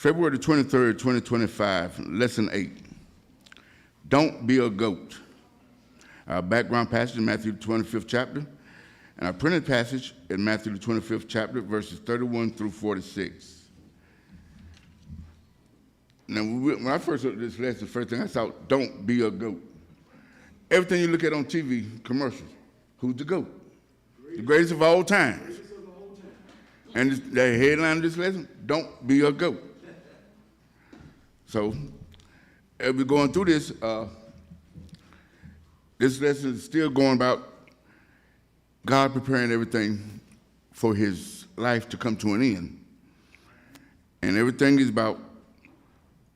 February 23rd, 2025, Lesson 8. Don't be a goat. Our background passage in Matthew, the 25th chapter, and our printed passage in Matthew, the 25th chapter, verses 31 through 46. Now, when I first looked at this lesson, the first thing I saw, don't be a goat. Everything you look at on TV, commercials, who's the goat? The greatest of all times. And the headline of this lesson, don't be a goat. So, as we're going through this, this lesson is still going about God preparing everything for his life to come to an end. And everything is about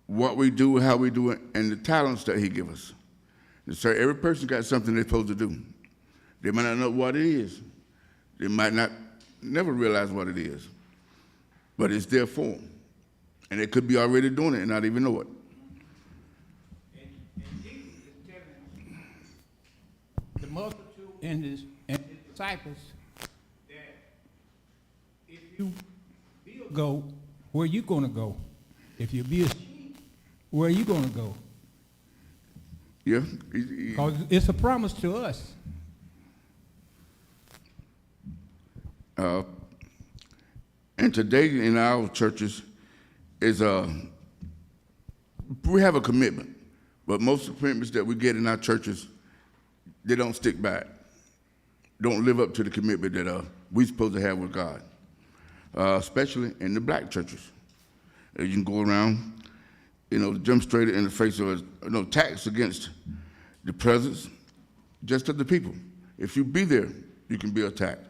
what we do, how we do it, and the talents that he gives us. And so every person got something they're supposed to do. They might not know what it is. They might not never realize what it is. But it's there for them. And they could be already doing it and not even know it. And Jesus is telling the multitude and his disciples that if you be a goat, where you going to go? If you be a sheep, where are you going to go? Yeah. Because it's a promise to us. And today in our churches is we have a commitment, but most of the commitments that we get in our churches, they don't stick by it. Don't live up to the commitment that we're supposed to have with God, especially in the black churches. You can go around, jump straight in the face of attacks against the presence just of the people. If you be there, you can be attacked.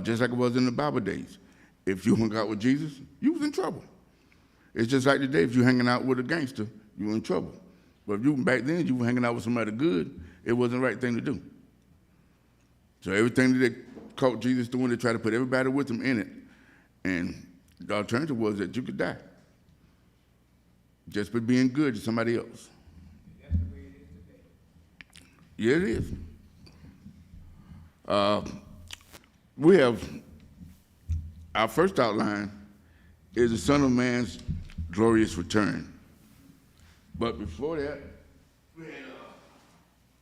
Just like it was in the Bible days. If you hung out with Jesus, you was in trouble. It's just like today, if you're hanging out with a gangster, you're in trouble. But if you back then, you were hanging out with somebody good, it wasn't the right thing to do. So everything that they caught Jesus doing, they tried to put everybody with him in it. And the alternative was that you could die. Just by being good to somebody else. That's the way it is today. Yeah, it is. We have, our first outline is the Son of Man's glorious return. But before that, we had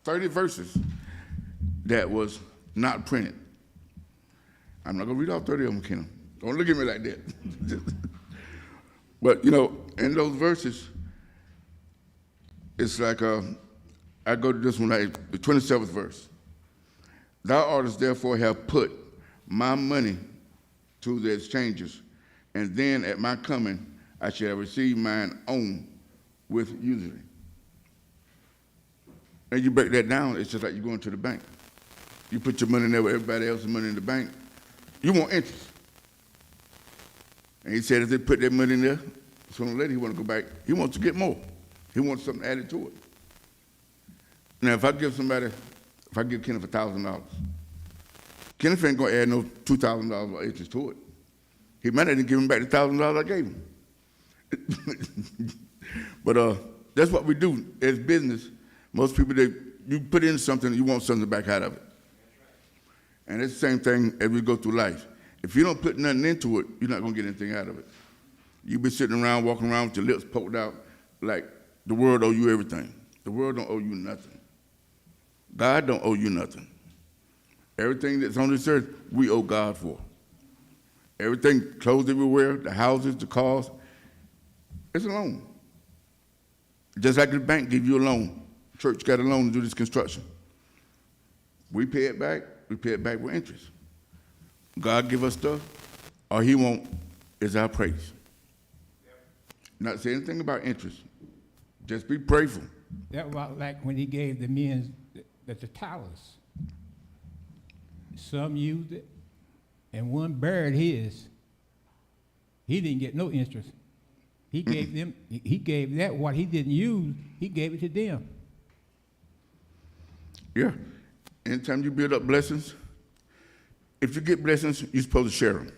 30 verses that was not printed. I'm not going to read all 30 of them, Kenna. Don't look at me like that. But, in those verses, it's like, I go to this one, the 27th verse. Thou oughtest therefore have put my money to the exchangers, and then at my coming I shall receive mine own with usury. And you break that down, it's just like you're going to the bank. You put your money in there with everybody else's money in the bank, you want interest. And he said if they put their money in there, sooner or later he wants to go back, he wants to get more. He wants something added to it. Now if I give Kenneth $1,000, Kenneth ain't going to add no $2,000 of interest to it. He might not even give him back the $1,000 I gave him. But that's what we do as business. Most people, you put in something, you want something back out of it. And it's the same thing as we go through life. If you don't put nothing into it, you're not going to get anything out of it. You be sitting around, walking around with your lips poked out like the world owe you everything. The world don't owe you nothing. God don't owe you nothing. Everything that's on this earth, we owe God for. Everything, clothes everywhere, the houses, the cars, it's a loan. Just like the bank give you a loan. Church got a loan to do this construction. We pay it back with interest. God give us stuff, all he want is our praise. Not say anything about interest. Just be grateful. That was like when he gave the men the talents. Some used it, and one buried his. He didn't get no interest. He gave them. He gave that what he didn't use. He gave it to them. Yeah. Anytime you build up blessings, if you get blessings, you're supposed to share them.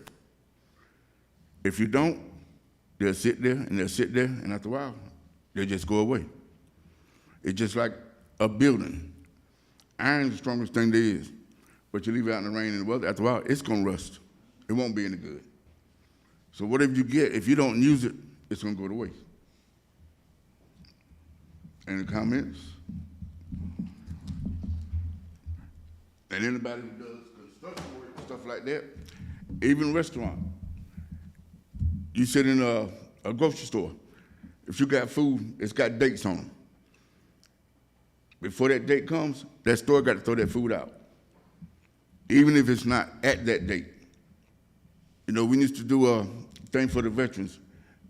If you don't, they'll sit there, and after a while, they'll just go away. It's just like a building. Iron is the strongest thing there is. But you leave it out in the rain and the weather, after a while, it's going to rust. It won't be any good. So whatever you get, if you don't use it, it's going to go to waste. Any comments? And anybody who does construction work and stuff like that, even restaurant, you sit in a grocery store, if you got food, it's got dates on them. Before that date comes, that store got to throw that food out, even if it's not at that date. You know, we used to do a thing for the veterans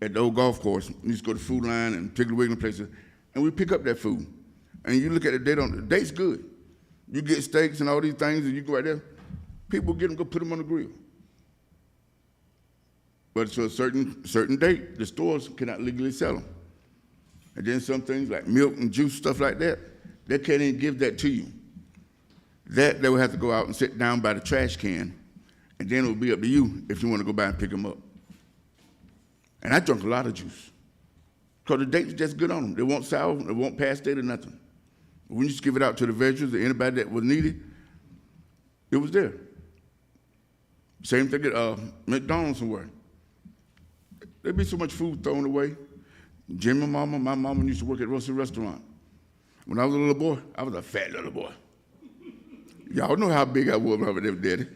at the old golf course. We used to go to Food Line and Piggly Wiggly places, and we pick up that food. And you look at the date on the date's good. You get steaks and all these things, and you go right there. People get them, go put them on the grill. But to a certain date, the stores cannot legally sell them. And then some things like milk and juice, stuff like that, they can't even give that to you. That they will have to go out and sit down by the trash can, and then it will be up to you if you want to go by and pick them up. And I drank a lot of juice, because the date's just good on them. They won't sour, they won't pass date or nothing. We just give it out to the veterans or anybody that was needed. It was there. Same thing at McDonald's somewhere. There'd be so much food thrown away. Jimmy Mama, my mama used to work at Russell Restaurant. When I was a little boy, I was a fat little boy. Y'all know how big I was when I was daddy.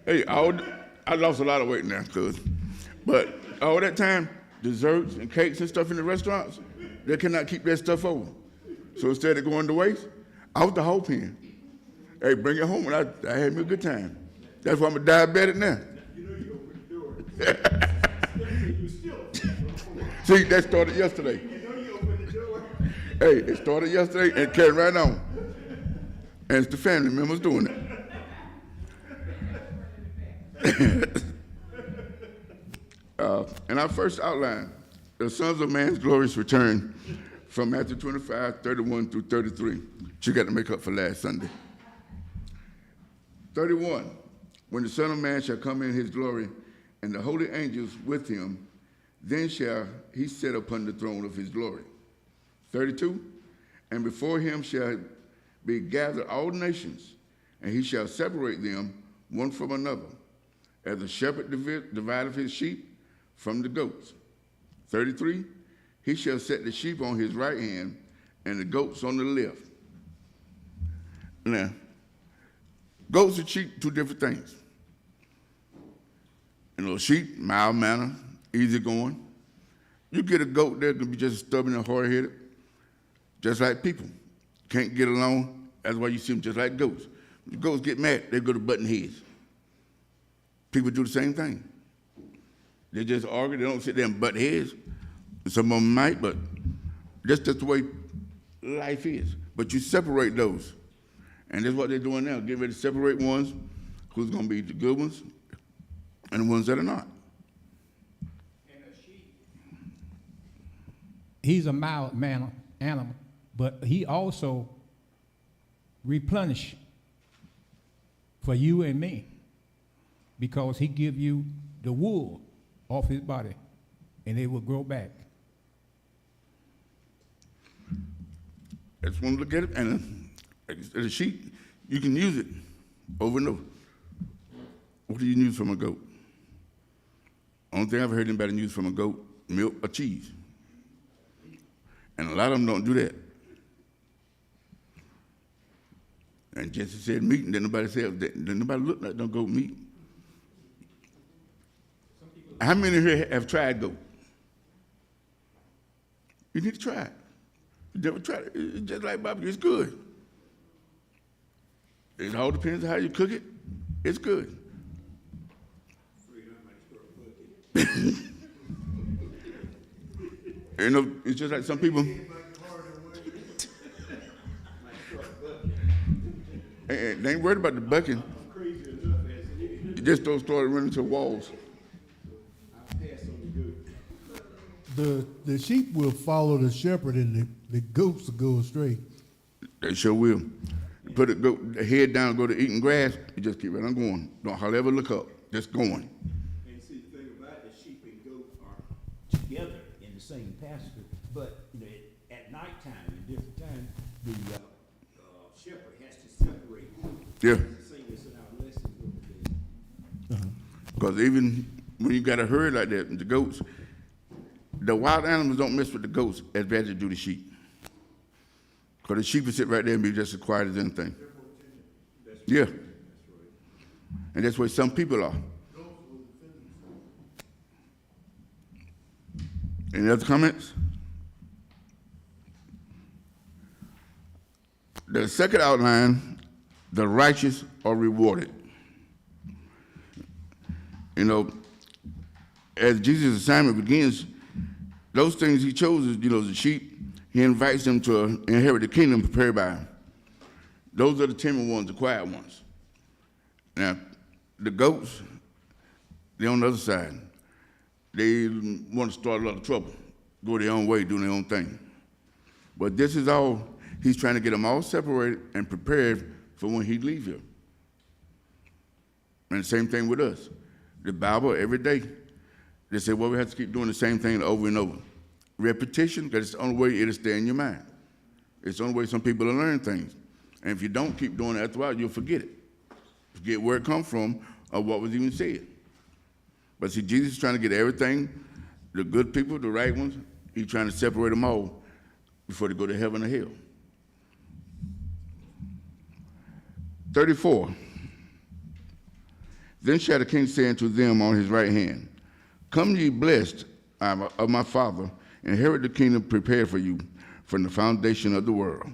Hey, I lost a lot of weight now, but all that time, desserts and cakes and stuff in the restaurants, they cannot keep that stuff over. So instead of going to waste, I was the whole pen. Hey, bring it home, and I had me a good time. That's why I'm a diabetic now. You know you opened the door. See, that started yesterday. You know you opened the door. Hey, it started yesterday and carried right on. And it's the family members doing it. In our first outline, the sons of man's glorious return from Matthew 25, 31 through 33. She got to make up for last Sunday. 31, when the Son of Man shall come in his glory, and the holy angels with him, then shall he sit upon the throne of his glory. 32, and before him shall be gathered all nations, and he shall separate them one from another, as a shepherd divideth his sheep from the goats. 33, he shall set the sheep on his right hand, and the goats on the left. Now, goats and sheep, two different things. You know, sheep, mild manner, easy going. You get a goat there, gonna be just stubborn and hard-headed, just like people. Can't get along, that's why you see them just like goats. When the goats get mad, they go to button heads. People do the same thing. They just argue, they don't sit there and butt heads. Some of them might, but that's just the way life is. But you separate those. And that's what they're doing now, getting ready to separate ones who's gonna be the good ones and the ones that are not. And a sheep, he's a mild mannered animal, but he also replenish for you and me, because he give you the wool off his body, and it will grow back. I just want to look at it, and as a sheep, you can use it over and over. What do you use from a goat? Only thing I've heard anybody use from a goat, milk or cheese. And a lot of them don't do that. And Jesse said meat, and then nobody said that. Then nobody looked like no goat meat. How many here have tried goat? You need to try it. You never tried it. It's just like barbecue. It's good. It all depends on how you cook it. It's good. You know, it's just like some people. They ain't worried about the bucking. You just don't start running to walls. The sheep will follow the shepherd, and the goats will go astray. They sure will. You put the head down, go to eating grass, you just keep right on going. Don't hardly ever look up. Just going. And see, the thing about it, sheep and goat are together in the same pasture, but at nighttime, at different times, the shepherd has to separate them. Yeah. It's the same as in our lessons over there. Because even when you got a herd like that, the goats, The wild animals don't mess with the goats as bad as they do the sheep. Because the sheep will sit right there and be just as quiet as anything. Yeah. And that's where some people are. Any other comments? The second outline, the righteous are rewarded. You know, as Jesus' assignment begins, those things he chose, the sheep, he invites them to inherit the kingdom prepared by him. Those are the timid ones, the quiet ones. Now, the goats, they're on the other side. They want to start a lot of trouble, go their own way, do their own thing. But this is all, he's trying to get them all separated and prepared for when he leaves here. And the same thing with us. The Bible, every day, they say, well, we have to keep doing the same thing over and over. Repetition, because it's the only way it'll stay in your mind. It's the only way some people will learn things. And if you don't keep doing it after a while, you'll forget it. Forget where it comes from or what was even said. But see, Jesus is trying to get everything, the good people, the right ones, he's trying to separate them all before they go to heaven or hell. 34. Then shall the king say unto them on his right hand, come ye blessed of my Father, inherit the kingdom prepared for you from the foundation of the world.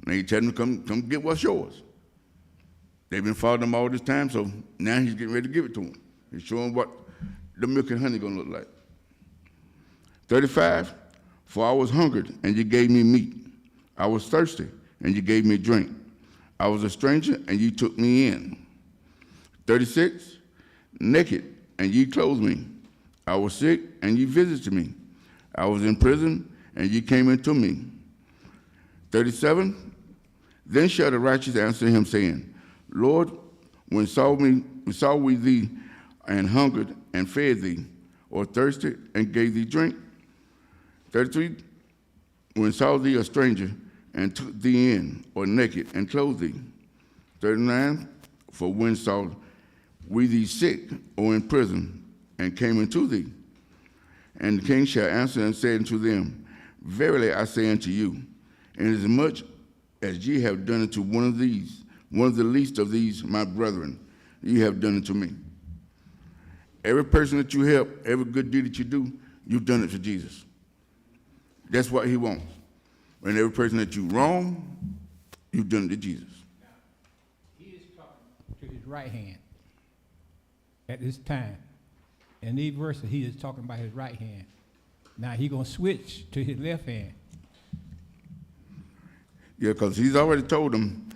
Now he tell them, come get what's yours. They've been following him all this time, so now he's getting ready to give it to them. He's showing what the milk and honey gonna look like. 35, for I was hungered, and you gave me meat. I was thirsty, and you gave me drink. I was a stranger, and you took me in. 36, naked, and ye clothed me. I was sick, and ye visited me. I was in prison, and ye came into me. 37, then shall the righteous answer him, saying, Lord, when saw we thee and hungered and fed thee, or thirsted and gave thee drink? 33, when saw thee a stranger and took thee in, or naked and clothed thee? 39, for when saw we thee sick or in prison and came into thee? And the king shall answer and say unto them, verily I say unto you, inasmuch as ye have done it to one of the least of these my brethren, ye have done it to me. Every person that you help, every good deed that you do, you've done it to Jesus. That's what he wants. And every person that you wrong, you've done it to Jesus. He is talking to his right hand at this time. In these verses, he is talking about his right hand. Now he's going to switch to his left hand. Yeah, because he's already told them,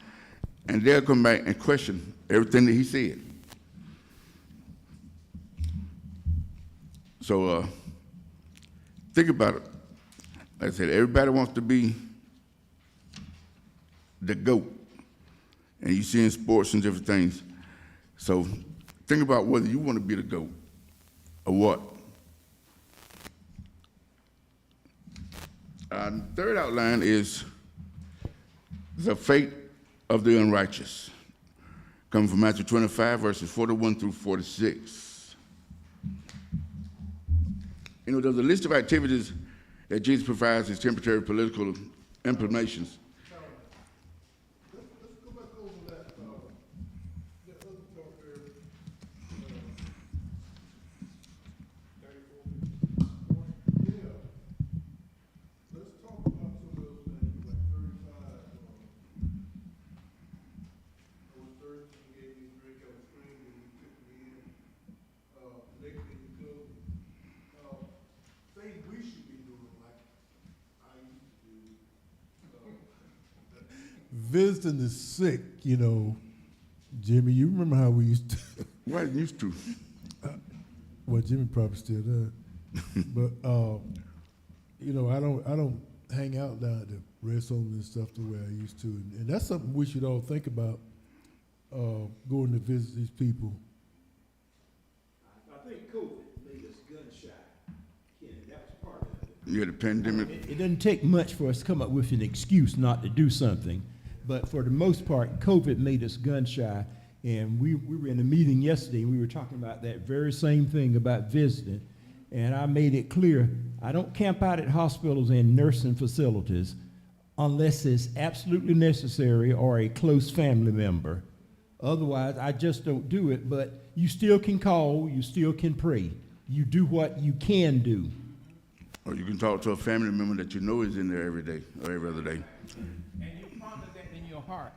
and they'll come back and question everything that he said. So think about it. Like I said, everybody wants to be the GOAT. And you see in sports and different things. So think about whether you want to be the GOAT or what. Third outline is the fate of the unrighteous. Coming from Matthew 25, verses 41 through 46. You know, there's a list of activities that Jesus provides as temporary political implications. Let's go back over that other part there. 34. Yeah. Let's talk about some of those things, like 35. I was thirsty, you gave me drink. I was stranger, you took me in. Naked, you clothed me. Things we should be doing, like I used to do. Visiting the sick, Jimmy, you remember how we used to. Well, I used to. Well, Jimmy probably still does. But I don't hang out down at the rest homes and stuff the way I used to, and that's something we should all think about. Going to visit these people. I think COVID made us gun shy. Ken, that was part of it. Yeah, the pandemic. It doesn't take much for us to come up with an excuse not to do something, but for the most part, COVID made us gun shy. And we were in a meeting yesterday, and we were talking about that very same thing about visiting. And I made it clear, I don't camp out at hospitals and nursing facilities unless it's absolutely necessary or a close family member. Otherwise, I just don't do it, but you still can call, you still can pray. You do what you can do. Or you can talk to a family member that you know is in there every day or every other day. And you ponder that in your heart.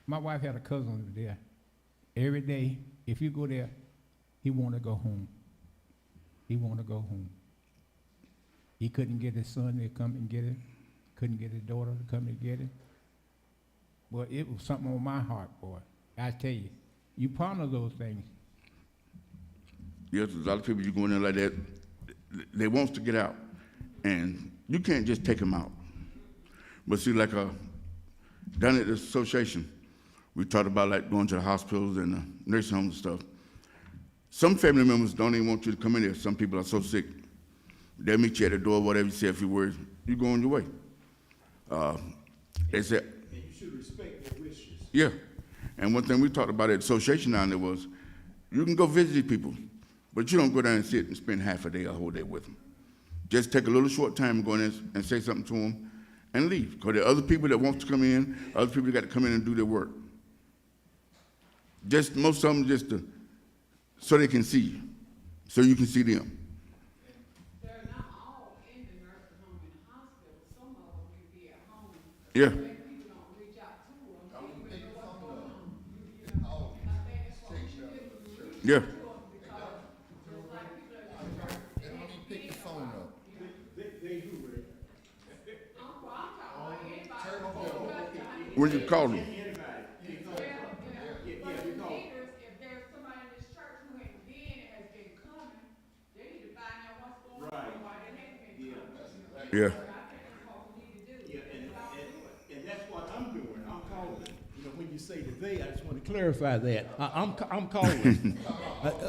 My wife had a cousin over there. Every day, if you go there, he want to go home. He want to go home. He couldn't get his son to come and get him. Couldn't get his daughter to come and get him. But it was something on my heart, boy. I tell you, you ponder those things. Yes, there's a lot of people you go in there like that, they wants to get out. And you can't just take them out. But see, like down at the association, we talked about like going to the hospitals and the nursing homes and stuff. Some family members don't even want you to come in there. Some people are so sick. They'll meet you at the door, whatever you say a few words, you go on your way. They said, And you should respect their wishes. yeah. And one thing we talked about at the association down there was, you can go visit these people, but you don't go down and sit and spend half a day or a whole day with them. Just take a little short time and go in there and say something to them and leave. Because there are other people that want to come in, other people that got to come in and do their work. Just most of them just so they can see you, so you can see them. They're not all in the nursing home and the hospital. Some of them will be at home. Yeah. When people don't reach out to them, people know what's going on. You know, I think that's what we should do. Reach Yeah. out to them because just like people at the church, they don't pick the phone up. They who were, I'm talking about anybody. When you call them. But the leaders, if there's somebody in this church who ain't been, has been coming, they need to find out what's going on, why they haven't been coming. Yeah. I think that's what we need to do. and that's what I'm doing, I'm calling. You know, when you say the they, I just want to clarify that. I'm calling.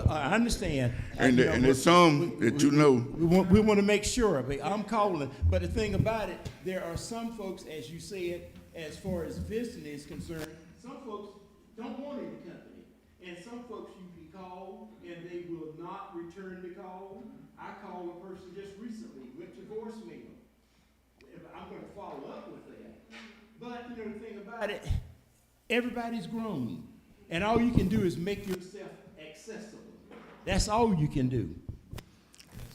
I understand. And, You know, and there's some that you know. We want to make sure, but I'm calling. But the thing about it, there are some folks, as you said, as far as visiting is concerned, Some folks don't want any company, and some folks you can call and they will not return the call. I called a person just recently, went to voicemail. I'm gonna follow up with that. But, you know, the thing about it, everybody's grown, and all you can do is make yourself accessible. That's all you can do.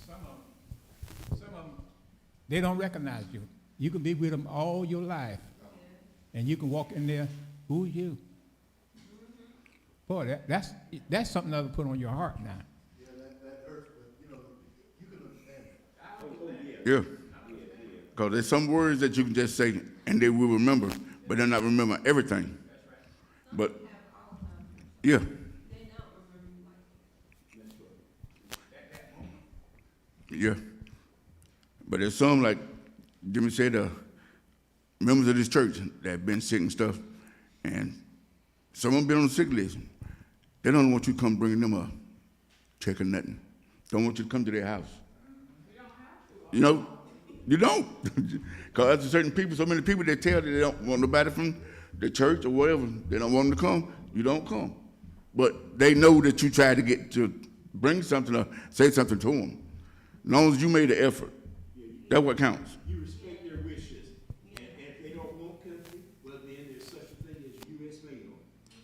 Some of them, they don't recognize you. You can be with them all your life, and you can walk in there, who are you? Boy, that's something to put on your heart now. Yeah, that hurts, but you know, you can understand it. Yeah. Because there's some words that you can just say and they will remember, but they'll not remember everything. But, yeah. Yeah. But there's some, like Jimmy said, members of this church that have been sick and stuff, and some of them been on the sick list. They don't want you to come bringing them a check or nothing. Don't want you to come to their house. You know, you don't. Because there's certain people, so many people, they tell that they don't want nobody from the church or whatever. They don't want them to come. You don't come. But they know that you tried to get to bring something or say something to them. As long as you made the effort, that's what counts. You respect their wishes, and if they don't want company, well then there's such a thing as U.S. mail.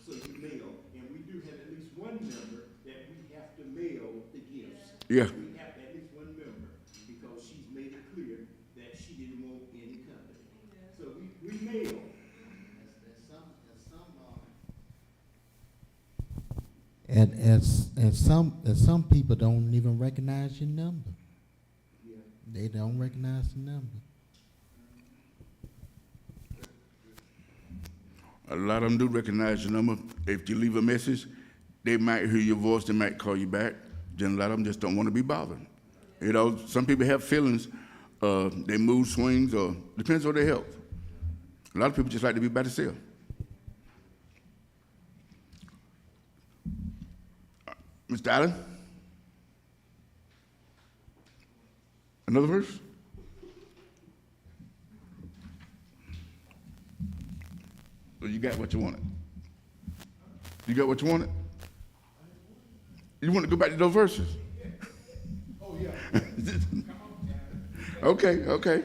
So you mail, and we do have at least one member that we have to mail the gifts. Yeah. We have at least one member, because she's made it clear that she didn't want any company. So we mail. And some people don't even recognize your number. They don't recognize the number. A lot of them do recognize your number. If you leave a message, they might hear your voice, they might call you back. Then a lot of them just don't want to be bothered. You know, some people have feelings, their mood swings, or depends on their health. A lot of people just like to be by themselves. Mr. Allen? Another verse? Well, you got what you wanted. You got what you wanted? You want to go back to those verses? Oh, Okay, okay.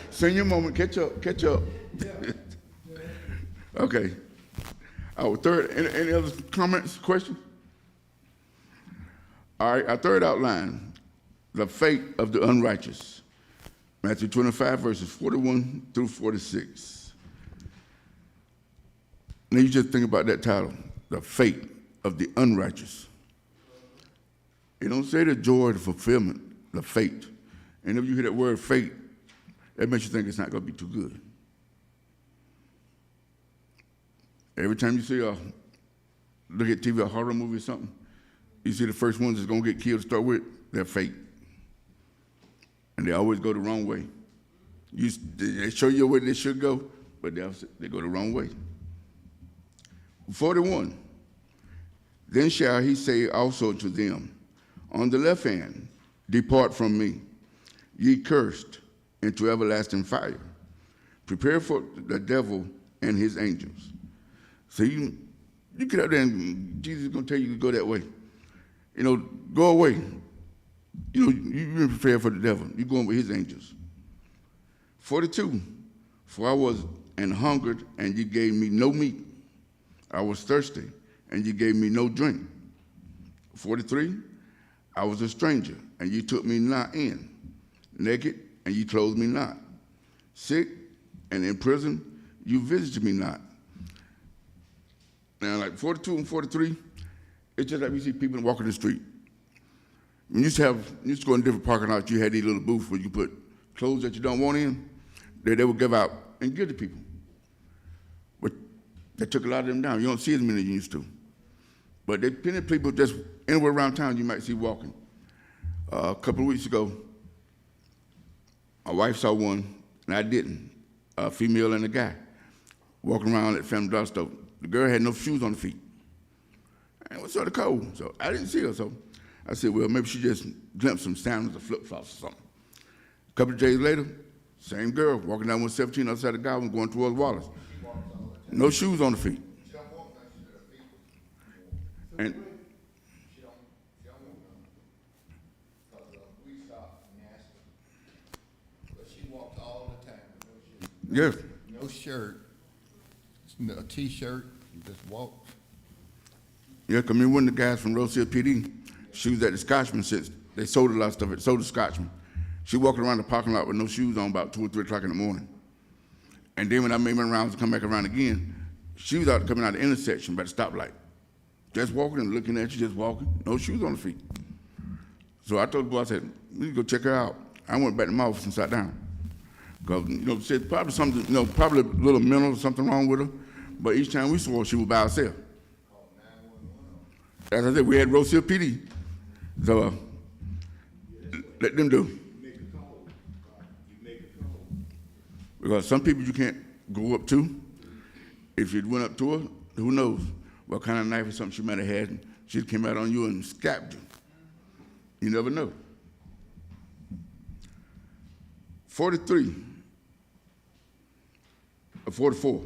Senior moment, catch up, catch up. Okay. Our third, any other comments, questions? All right, our third outline, the fate of the unrighteous. Matthew 25, verses 41 through 46. Now you just think about that title, the fate of the unrighteous. It don't say the joy, the fulfillment, the fate. And if you hear that word fate, that makes you think it's not going to be too good. Every time you see look at TV, a horror movie or something, you see the first ones that's going to get killed to start with, they're fate. And they always go the wrong way. They show you where they should go, but they go the wrong way. 41, then shall he say also to them, on the left hand, depart from me, ye cursed, into everlasting fire. Prepare for the devil and his angels. So you get up there and Jesus is going to tell you to go that way. You know, go away. You know, you're prepared for the devil. You're going with his angels. 42, for I was and hungered, and you gave me no meat. I was thirsty, and you gave me no drink. 43, I was a stranger, and you took me not in. Naked, and you clothed me not. Sick, and in prison, you visited me not. Now, like 42 and 43, it's just like we see people walking the street. You used to go in different parking lots, you had these little booths where you put clothes that you don't want in, that they would give out and give to people. But they took a lot of them down. You don't see as many as you used to. But there's plenty of people just anywhere around town you might see walking. A couple of weeks ago, my wife saw one, and I didn't. A female and a guy walking around at Family Dollar store. The girl had no shoes on her feet. And it was sort of cold, so I didn't see her. So I said, well, maybe she just glimpsed some sandals or flip-flops or something. A couple of days later, same girl walking down 117 outside the Goblin going towards Wallace. No shoes on her feet. And we stopped and asked her, but she walked all the time with yes, no shirt, a t-shirt, and just walked. yeah, come in one of the guys from Rose Hill PD. She was at the Scotchman since they sold a lot of stuff. Sold the Scotchman. She walking around the parking lot with no shoes on about 2 or 3 o'clock in the morning. And then when I made my rounds to come back around again, she was out coming out of the intersection by the stoplight. Just walking and looking at you, just walking, no shoes on her feet. So I told the boy, I said, we need to go check her out. I went back to my office and sat down. Because, you know, said probably something, you know, probably a little mental or something wrong with her. But each time we saw her, she was by herself. As I said, we had Rose Hill PD. So let them do. Because some people you can't go up to. If you went up to her, who knows what kind of knife or something she might have had. And she came out on you and scabbed you. You never know. 43, or 44.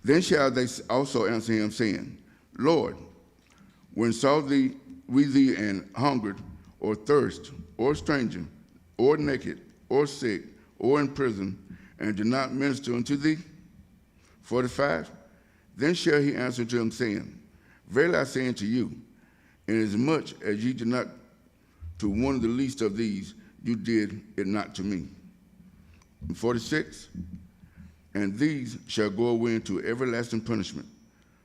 Then shall they also answer him, saying, Lord, when saw we thee and hungered, or thirst, or stranger, or naked, or sick, or in prison, and did not minister unto thee? 45, then shall he answer to him, saying, Verily I say unto you, inasmuch as ye did not to one of the least of these, you did it not to me. And 46, and these shall go away into everlasting punishment,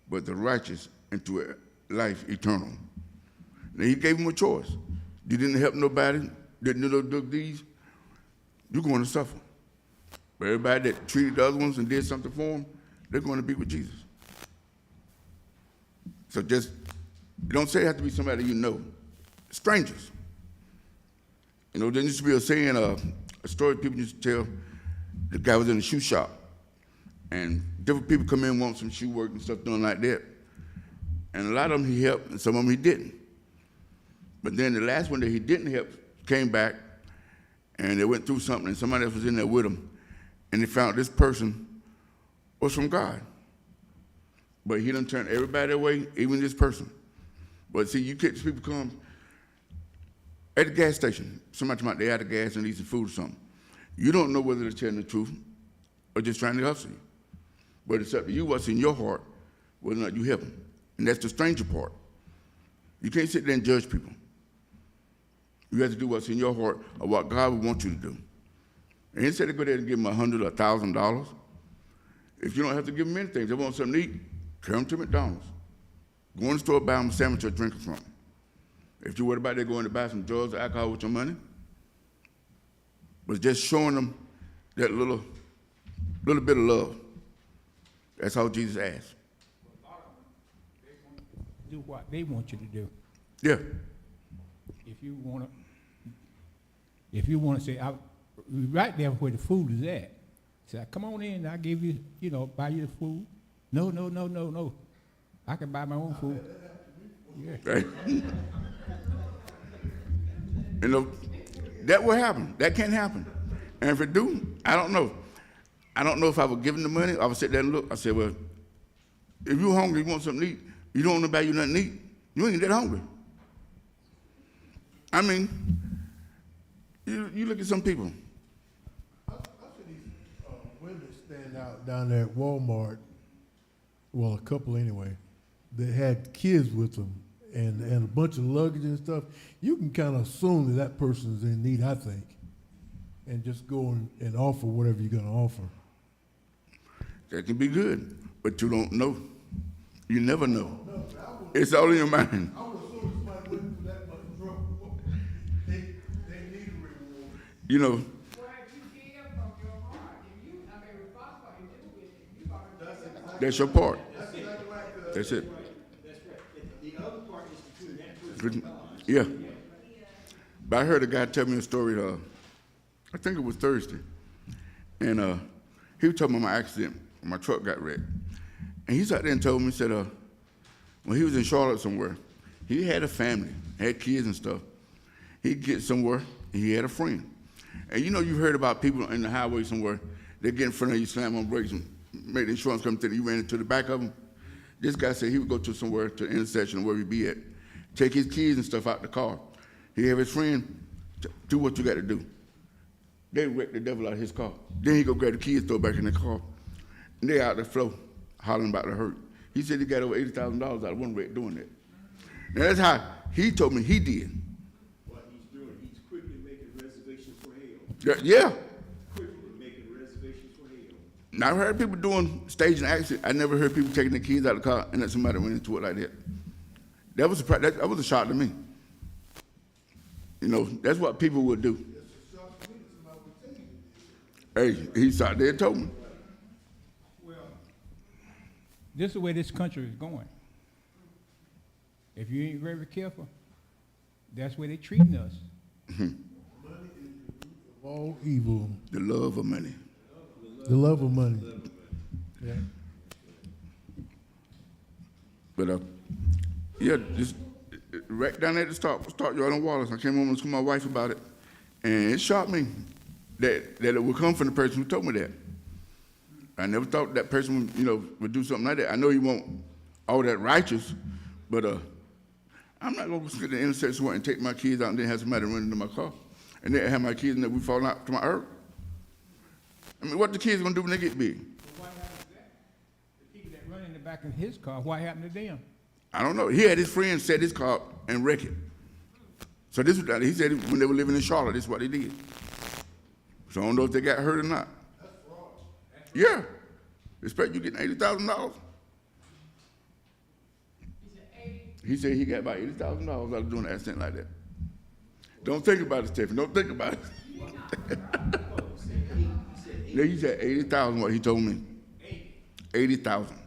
but the righteous into life eternal. Now he gave him a choice. You didn't help nobody, didn't do these, you're going to suffer. But everybody that treated the other ones and did something for them, they're going to be with Jesus. So just, you don't say it has to be somebody you know. Strangers. You know, there used to be a saying, a story people used to tell. The guy was in a shoe shop, and different people come in, want some shoe work and stuff done like that. And a lot of them he helped, and some of them he didn't. But then the last one that he didn't help came back, and they went through something, and somebody else was in there with him, and they found this person was from God. But he done turned everybody away, even this person. But see, you catch people come, At the gas station, somebody might they out of gas and need some food or something. You don't know whether they're telling the truth or just trying to hustle you. But it's up to you what's in your heart, whether or not you help them. And that's the stranger part. You can't sit there and judge people. You have to do what's in your heart or what God would want you to do. And instead of go there and give them $100 or $1,000, if you don't have to give them anything, if they want something to eat, carry them to McDonald's. Go in the store, buy them a sandwich or drink or something. If you're worried about they're going to buy some drugs or alcohol with your money, but just showing them that little bit of love. That's all Jesus asked. Do what they want you to do. Yeah. If you wanna say, right there where the food is at, say, come on in, I'll give you, buy you the food. No. I can buy my own food. Yeah. Right? That will happen. That can't happen. And if it do, I don't know. I don't know if I would give them the money. I would sit there and look. I said, well, if you're hungry, you want something to eat, you don't want to buy you nothing to eat, you ain't that hungry. I mean, you look at some people. I see these women stand out down there at Walmart, well, a couple anyway, that had kids with them and a bunch of luggage and stuff. You can kind of assume that person's in need, I think, and just go and offer whatever you're going to offer. That can be good, but you don't know. You never know. It's all in your mind. I would assume somebody went through that much trouble. They need a reward. You know, Well, if you give from your heart, if you, responsible and do with it, you gotta. that's your part. That's exactly right. That's it. That's right. The other part is between that person and God. Yeah. But I heard a guy tell me a story, I think it was Thursday. And he was talking about my accident when my truck got wrecked. And he sat there and told me, he said, when he was in Charlotte somewhere, he had a family, had kids and stuff. He'd get somewhere, and he had a friend. And you've heard about people in the highway somewhere, they get in front of you, slam on brakes, and make the insurance come through, you ran into the back of them. This guy said he would go to somewhere, to the intersection where he'd be at, take his keys and stuff out the car. He'd have his friend do what you got to do. They wrecked the devil out of his car. Then he go grab the keys, throw it back in the car. And they out the floor, hollering about the hurt. He said he got over $80,000 out of one wreck doing that. Now that's how he told me he did. What he's doing, he's quickly making reservations for hell. Yeah. Quickly making reservations for hell. Now I've heard people doing staging accident. I never heard people taking the keys out of the car and let somebody went into it like that. That was a shock to me. That's what people would do. Hey, he sat there and told me. Well, this is the way this country is going. If you ain't very careful, that's where they're treating us. All evil. The love of money. The love of money. Yeah. But yeah, just right down at the start yard on Wallace. I came home and told my wife about it, and it shocked me that it would come from the person who told me that. I never thought that person would do something like that. I know he won't all that righteous, but I'm not gonna sit at the intersection and take my keys out and then have somebody run into my car, and then have my keys and then we fall out to my earth. I mean, what the kids gonna do when they get big? What happened to that? The people that run in the back of his car, what happened to them? I don't know. He had his friend set his car and wreck it. So he said when they were living in Charlotte, this is what they did. So I don't know if they got hurt or not. That's fraud. Yeah. Expect you getting $80,000. He said he got about $80,000 out of doing an accident like that. Don't think about it, Stephen. Don't think about it. No, he said 80,000. What he told me. 80,000.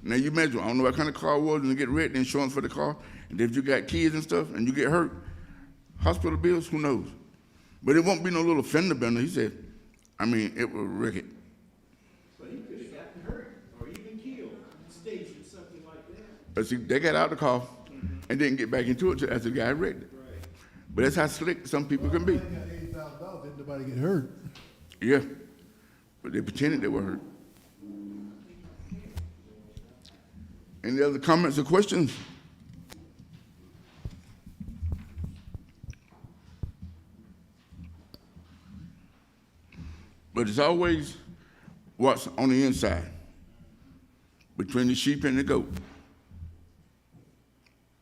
Now you imagine, I don't know what kind of car it was, and you get wrecked, the insurance for the car, and if you got kids and stuff, and you get hurt, hospital bills, who knows? But it won't be no little fender bender. He said, it will wreck it. But he could have gotten hurt or even killed, staging something like that. But see, they got out of the car and didn't get back into it until after the guy wrecked it. Right. But that's how slick some people can be. They got $80,000, didn't nobody get hurt. Yeah. But they pretended they were hurt. Any other comments or questions? But it's always what's on the inside, between the sheep and the goat.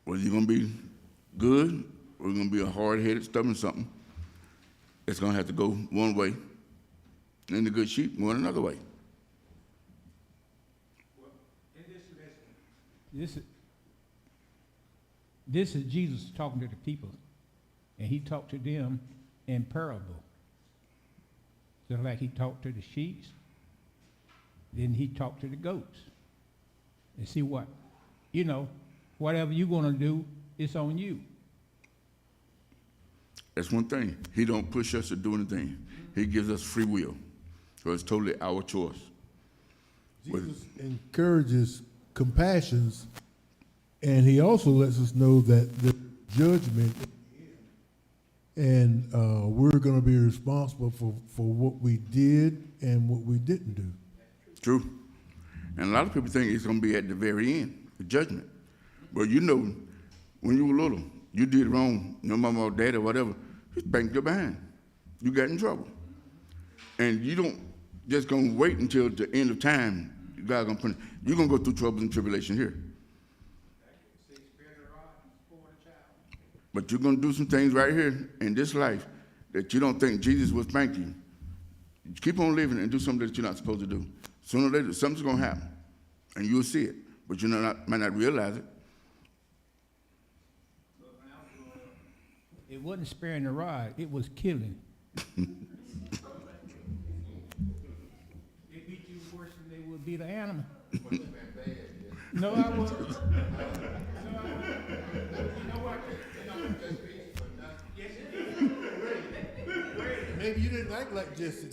Whether you're gonna be good or you're gonna be a hard-headed, stubborn something, it's gonna have to go one way, and the good sheep going another way. This is Jesus talking to the people, and he talked to them in parable. Just like he talked to the sheep, then he talked to the goats. And see what, whatever you're gonna do, it's on you. That's one thing. He don't push us to do anything. He gives us free will. So it's totally our choice. Jesus encourages compassions, and he also lets us know that the judgment, and we're going to be responsible for what we did and what we didn't do. True. And a lot of people think it's going to be at the very end, the judgment. But when you were little, you did wrong, your mama or dad or whatever, he spanked your behind. You got in trouble. And you don't just going to wait until the end of time. God going to punish. You're going to go through troubles and tribulation here. But you're going to do some things right here in this life that you don't think Jesus will spank you. You keep on living and do something that you're not supposed to do. Sooner or later, something's going to happen, and you'll see it, but you might not realize it. It wasn't sparing the rod, it was killing. They beat you worse than they would beat an animal. No, I wasn't. No, I wasn't. You know what? Yes, it did. Maybe you didn't act like Jesse.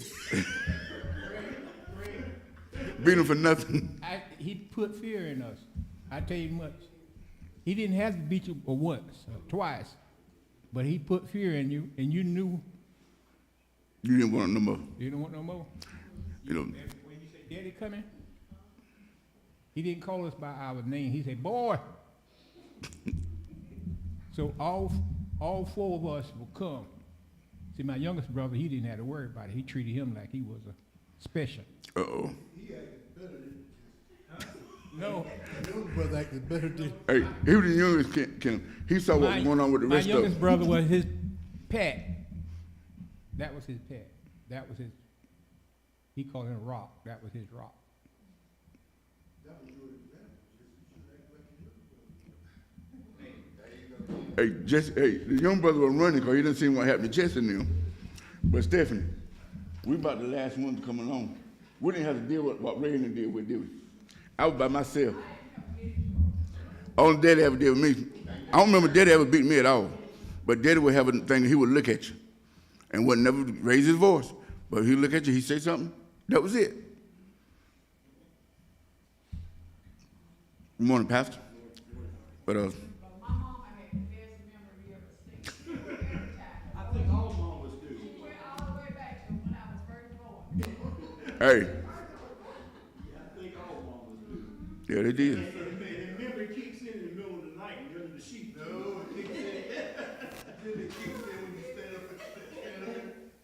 Beat him for nothing. He put fear in us. I tell you much. He didn't have to beat you once or twice, but he put fear in you, and you knew. You didn't want it no more. You didn't want no more. You know. When you say, "Daddy coming," he didn't call us by our name. He said, "Boy." So all four of us will come. See, my youngest brother, he didn't have to worry about it. He treated him like he was a special. Uh-oh. No. Your brother acted better than. Hey, he was the youngest kid. He saw what was going on with the rest My of youngest them. brother was his pet. That was his pet. That was his. He called him Rock. That was his rock. Hey, the young brother was running because he didn't see what happened to Jesse and them. But Stephanie, we about the last one to come along. We didn't have to deal with what Raymond did with, did we? I was by myself. Only Daddy ever did with me. I don't remember Daddy ever beat me at all. But Daddy would have a thing, he would look at you and would never raise his voice. But he'd look at you, he'd say something, that was it. Good morning, Pastor. But My mama had the best memory ever seen. Every time. I think all mamas do. She went all the way back to when I was first born. hey, I think all mamas do. yeah, they did. And memory kicks in the middle of the night and under the sheet. No, it kicks in. It kicks in when you stand up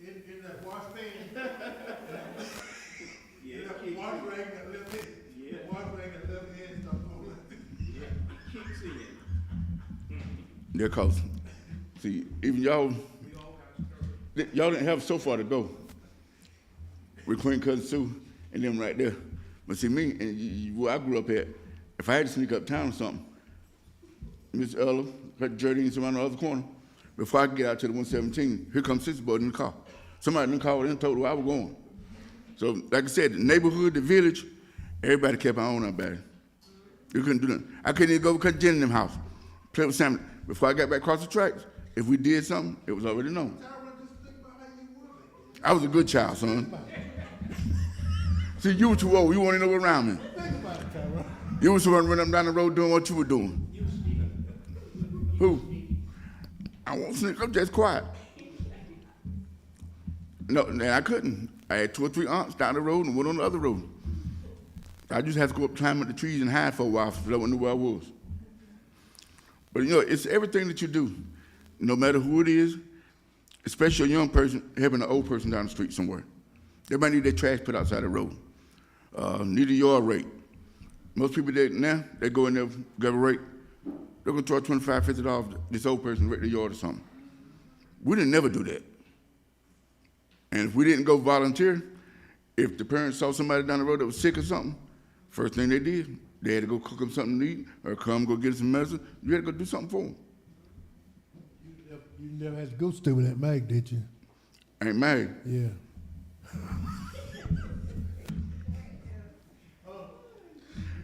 in that wash pan. Yeah, That wash rag that left hand. Yeah. Wash rag that left hand stop going. kicks in. Yeah, cause, see, even y'all didn't have so far to go with Queen Cousin Sue and them right there. But see, me and where I grew up at, if I had to sneak uptown or something, Miss Ella, her Jardine, somebody on the other corner, before I could get out to the 117, here comes Sister Bud in the car. Somebody in the car and told her where I was going. So, like I said, the neighborhood, the village, everybody kept on about it. You couldn't do nothing. I couldn't even go cut Jen in them house. Play with Sam. Before I got back across the tracks, if we did something, it was already known. I was a good child, son. See, you were too old. You weren't even around me. You was the one running up down the road doing what you were doing. Who? I won't sneak up, just quiet. No, I couldn't. I had 2 or 3 aunts down the road and went on the other road. I just had to go up, climb up the trees and hide for a while so no one knew where I was. But it's everything that you do, no matter who it is, especially a young person helping an old person down the street somewhere. Everybody need their trash put outside the road. Need a yard rate. Most people that now, they go in there, grab a rate. They're gonna charge $25, $50 this old person rate the yard or something. We didn't never do that. And if we didn't go volunteer, if the parents saw somebody down the road that was sick or something, first thing they did, they had to go cook them something to eat or come go get some medicine. You had to go do something for them. You never had to go stay with that Mag, did you? Ain't mad. Yeah.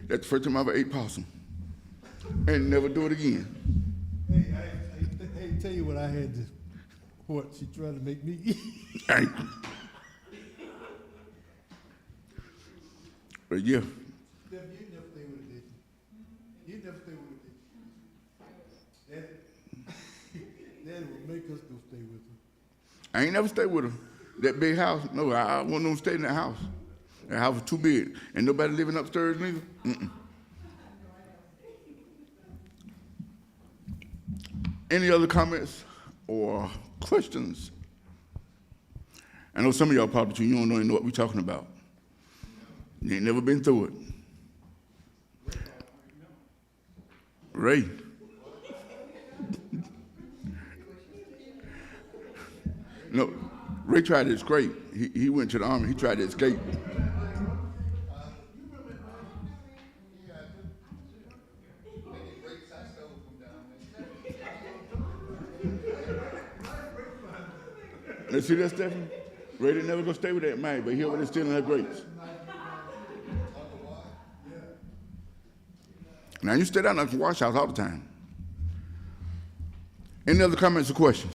That's the first time I ever ate possum. And never do it again. Hey, tell you what I had to, what she tried to make me eat. Ain't. But yeah, Steph, you never stay with it, did you? You never stay with it, did you? That would make us go stay with her. I ain't never stayed with her. That big house, no, I wasn't gonna stay in that house. That house was too big. And nobody living upstairs neither. Mm-mm. Any other comments or questions? I know some of y'all probably too, you don't even know what we're talking about. You ain't never been through it. Ray. No, Ray tried to escape. He went to the army. He tried to escape. Let's see that, Stephanie? Ray didn't never go stay with that man, but he over there stealing her grapes. Now, you stay down at the wash house all the time. Any other comments or questions?